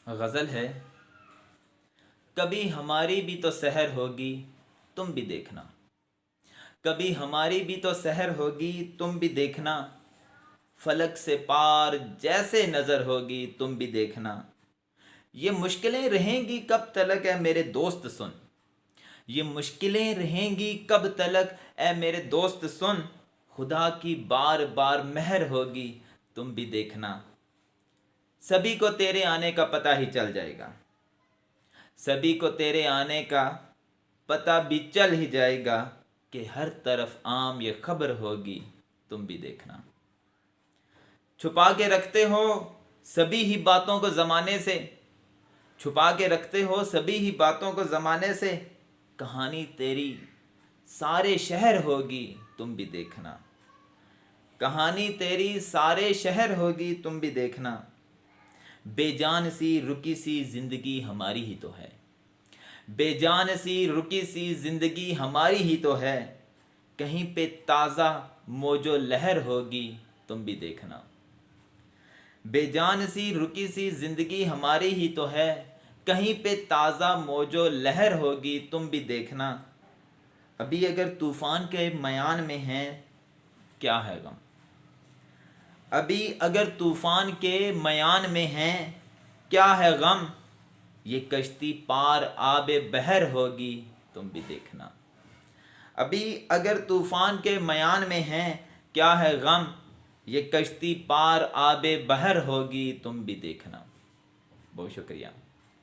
غزل ہے، کبھی ہماری بھی تو سحر ہوگی تم بھی دیکھنا، کبھی ہماری بھی تو سحر ہوگی تم بھی دیکھنا، فلک سے پار جیسے نظر ہوگی تم بھی دیکھنا، یہ مشکلیں رہیں گی کب تلک اے میرے دوست سن، یہ مشکلیں رہیں گی کب تلک اے میرے دوست سن، خدا کی بار بار مہر ہوگی تم بھی دیکھنا، سبھی کو تیرے آنے کا پتہ ہی چل جائے گا، سبھی کو تیرے آنے کا پتہ بھی چل ہی جائے گا، کہ ہر طرف عام یہ خبر ہوگی تم بھی دیکھنا، چھپا کے رکھتے ہو سبھی ہی باتوں کو زمانے سے، چھپا کے رکھتے ہو سبھی ہی باتوں کو زمانے سے، کہانی تیری سارے شہر ہوگی تم بھی دیکھنا، کہانی تیری سارے شہر ہوگی تم بھی دیکھنا، بے جان سی رکی سی زندگی ہماری ہی تو ہے، بے جان سی رکی سی زندگی ہماری ہی تو ہے، کہیں پہ تازہ موج و لہر ہوگی تم بھی دیکھنا، بے جان سی رکی سی زندگی ہماری ہی تو ہے، کہیں پہ تازہ موج و لہر ہوگی تم بھی دیکھنا، ابھی اگر طوفان کے میان میں ہیں کیا ہے غم، ابھی اگر طوفان کے میان میں ہیں کیا ہے غم، یہ کشتی پار آب بحر ہوگی تم بھی دیکھنا، ابھی اگر طوفان کے میان میں ہیں کیا ہے غم، یہ کشتی پار آب بحر ہوگی تم بھی دیکھنا۔ بہت شکریہ۔